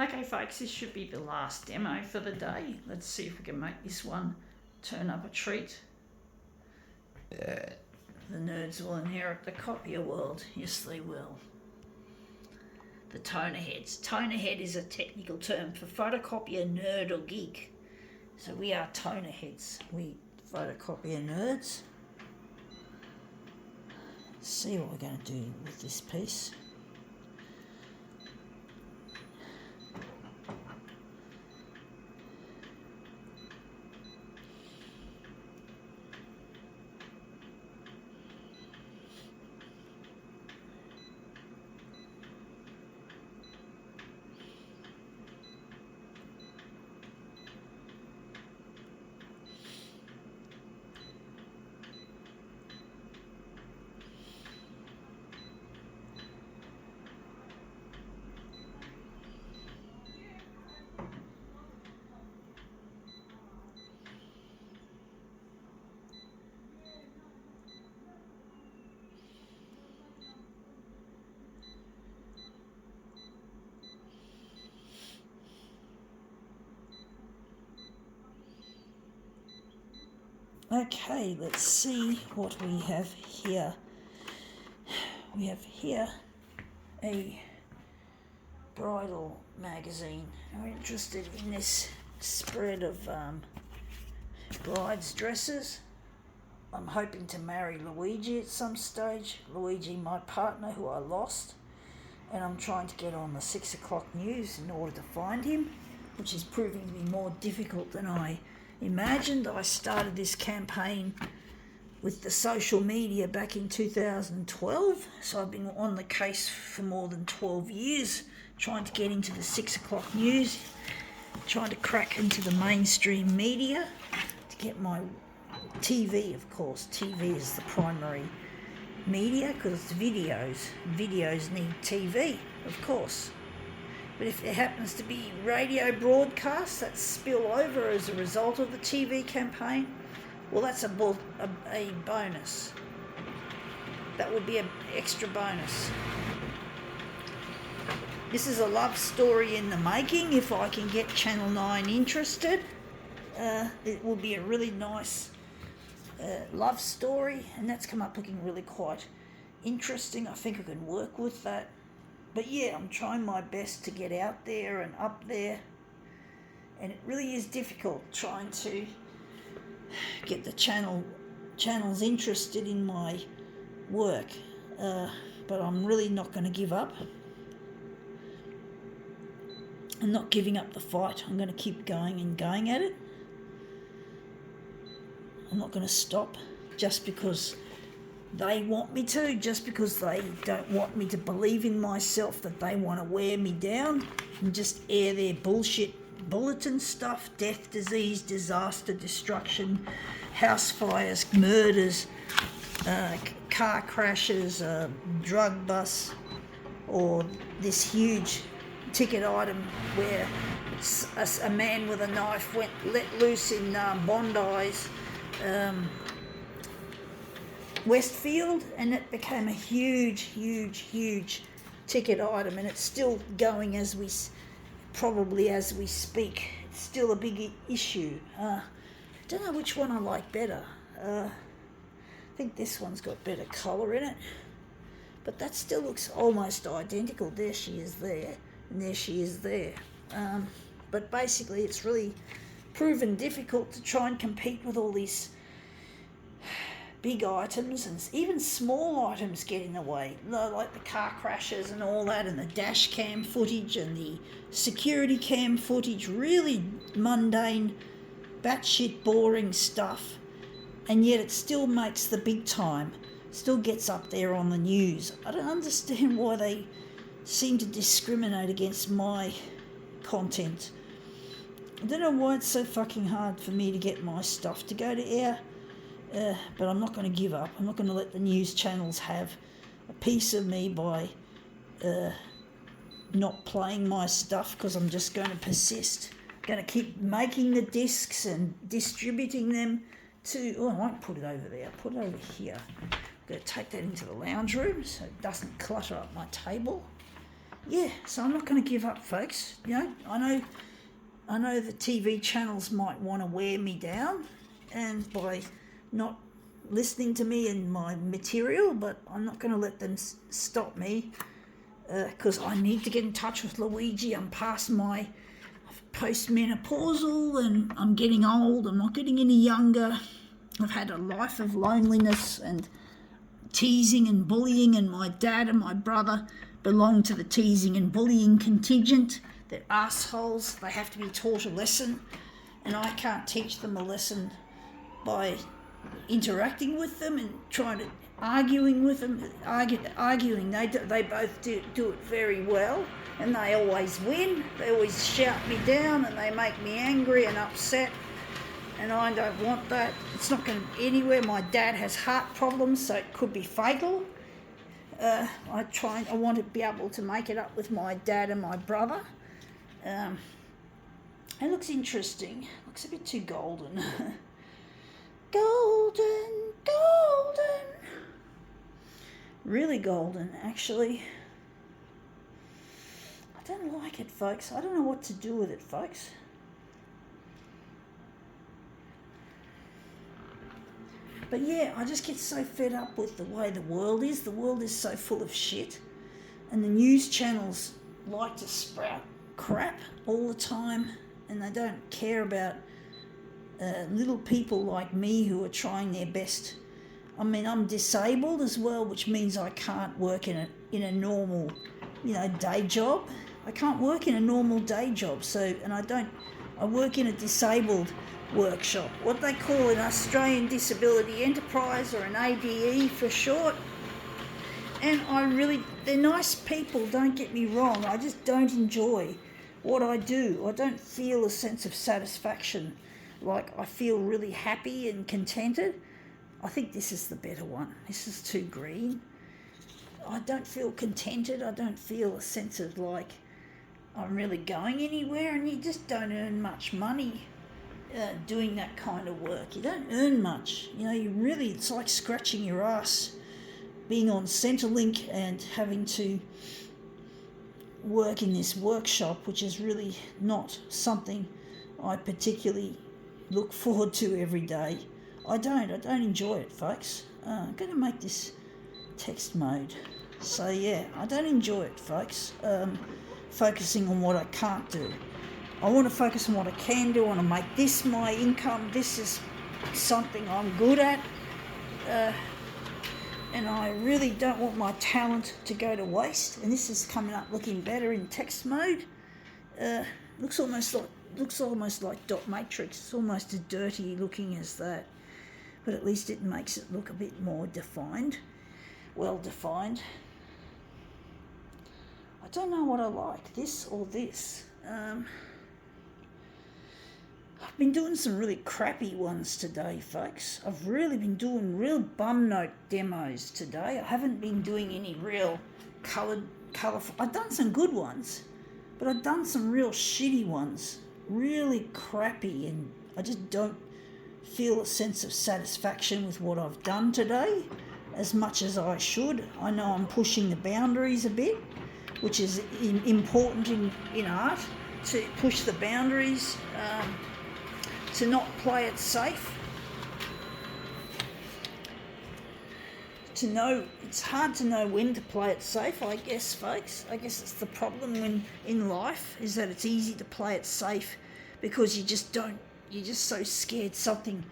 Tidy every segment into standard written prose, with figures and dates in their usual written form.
Okay folks, this should be the last demo for the day. Let's see if we can make this one turn up a treat. The nerds will inherit the copier world. Yes, they will. The toner heads. Toner head is a technical term for photocopier nerd or geek. So we are toner heads. We photocopier nerds. Let's see what we're going to do with this piece. Okay, let's see what we have here. We have here a bridal magazine. We're interested in this spread of brides' dresses. I'm hoping to marry Luigi at some stage. Luigi, my partner, who I lost. And I'm trying to get on the 6 o'clock news in order to find him, which is proving to be more difficult than I imagined. I started this campaign with the social media back in 2012, so I've been on the case for more than 12 years, trying to get into the 6 o'clock news, trying to crack into the mainstream media to get my TV, of course. TV is the primary media because it's videos. Videos need TV, of course. But if there happens to be radio broadcasts that spill over as a result of the TV campaign, well, that's a bonus. That would be an extra bonus. This is a love story in the making. If I can get Channel 9 interested, it will be a really nice love story, and that's come up looking really quite interesting. I think I can work with that. But yeah, I'm trying my best to get out there and up there, and it really is difficult trying to get the channels interested in my work, but I'm really not going to give up. I'm not giving up the fight. I'm going to keep going and going at it. I'm not going to stop just because they want me to, just because they don't want me to believe in myself, that they want to wear me down and just air their bullshit bulletin stuff: death, disease, disaster, destruction, house fires, murders, car crashes, drug busts, or this huge ticket item where a man with a knife let loose in Bondi's Westfield, and it became a huge ticket item, and it's still going as we speak. It's still a big issue. Don't know which one I like better. I think this one's got better colour in it, but that still looks almost identical. There she is there, and there she is there. But basically it's really proven difficult to try and compete with all these big items, and even small items get in the way, like the car crashes and all that, and the dash cam footage and the security cam footage. Really mundane, batshit boring stuff, and yet it still makes the big time, still gets up there on the news. I don't understand why they seem to discriminate against my content. I don't know why it's so fucking hard for me to get my stuff to go to air. But I'm not going to give up. I'm not going to let the news channels have a piece of me by not playing my stuff, because I'm just going to persist. I'm going to keep making the discs and distributing them to... Oh, I won't put it over there. I'll put it over here. I'm going to take that into the lounge room so it doesn't clutter up my table. yeah, so I'm not going to give up, folks. You know, I know the TV channels might want to wear me down, and by not listening to me and my material, but I'm not going to let them stop me, because I need to get in touch with Luigi. I'm past my postmenopausal and I'm getting old. I'm not getting any younger. I've had a life of loneliness and teasing and bullying, and my dad and my brother belong to the teasing and bullying contingent. They're assholes. They have to be taught a lesson, and I can't teach them a lesson by interacting with them and trying to arguing with them. Arguing. They both do it very well, and they always win. They always shout me down, and they make me angry and upset. And I don't want that. It's not going anywhere. My dad has heart problems, so it could be fatal. I want to be able to make it up with my dad and my brother. It looks interesting. Looks a bit too golden. Golden. Really golden, actually. I don't like it, folks. I don't know what to do with it, folks. But yeah, I just get so fed up with the way the world is. The world is so full of shit. And the news channels like to sprout crap all the time. And they don't care about little people like me who are trying their best. I mean, I'm disabled as well, which means I can't work in a normal, day job. I can't work in a normal day job. I work in a disabled workshop, what they call an Australian Disability Enterprise, or an ADE for short. And they're nice people, don't get me wrong. I just don't enjoy what I do. I don't feel a sense of satisfaction. Like, I feel really happy and contented. I think this is the better one. This is too green. I don't feel contented. I don't feel a sense of like I'm really going anywhere, and you just don't earn much money doing that kind of work. You don't earn much. It's like scratching your ass being on Centrelink and having to work in this workshop, which is really not something I particularly look forward to every day. I don't enjoy it, folks. I'm going to make this text mode. So yeah, I don't enjoy it, folks. Focusing on what I can't do. I want to focus on what I can do. I want to make this my income. This is something I'm good at. And I really don't want my talent to go to waste. And this is coming up looking better in text mode. Looks almost like dot matrix. It's almost as dirty looking as that. But at least it makes it look a bit more defined. Well defined. I don't know what I like, this or this. I've been doing some really crappy ones today, folks. I've really been doing real bum note demos today. I haven't been doing any real colourful. I've done some good ones, but I've done some real shitty ones. Really crappy, and I just don't feel a sense of satisfaction with what I've done today as much as I should. I know I'm pushing the boundaries a bit, which is important in art, to push the boundaries, to not play it safe. It's hard to know when to play it safe, I guess, folks. I guess it's the problem in life, is that it's easy to play it safe because you're just so scared something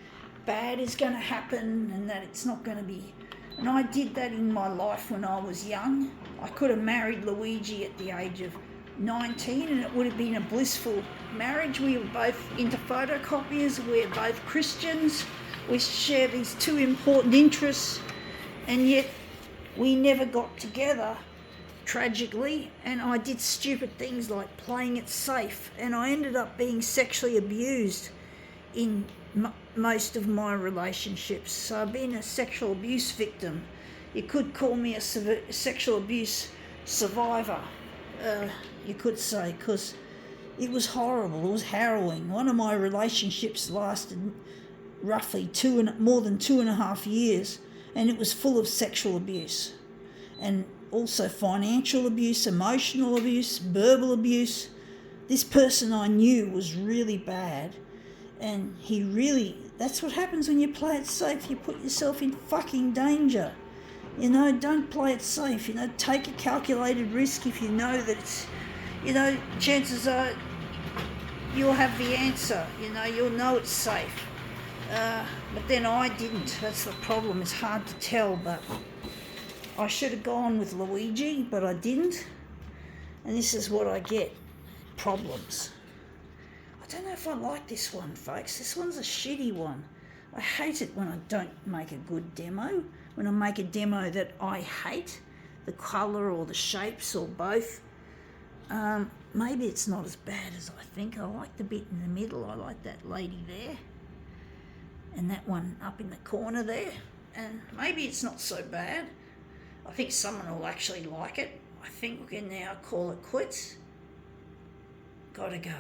bad is going to happen and that it's not going to be. And I did that in my life when I was young. I could have married Luigi at the age of 19 and it would have been a blissful marriage. We were both into photocopiers, we're both Christians, we share these two important interests, and yet we never got together, tragically, and I did stupid things like playing it safe, and I ended up being sexually abused in most of my relationships. So I've been a sexual abuse victim. You could call me a sexual abuse survivor, you could say, because it was horrible, it was harrowing. One of my relationships lasted roughly more than 2.5 years, and it was full of sexual abuse. And also financial abuse, emotional abuse, verbal abuse. This person I knew was really bad, and that's what happens when you play it safe. You put yourself in fucking danger. Don't play it safe. Take a calculated risk if you know that it's, chances are you'll have the answer. You'll know it's safe. But then I didn't. That's the problem. It's hard to tell, but I should have gone with Luigi, but I didn't. And this is what I get. Problems. I don't know if I like this one, folks. This one's a shitty one. I hate it when I don't make a good demo. When I make a demo that I hate, the colour or the shapes or both. Maybe it's not as bad as I think. I like the bit in the middle. I like that lady there. And that one up in the corner there. And maybe it's not so bad. I think someone will actually like it. I think we can now call it quits. Gotta go.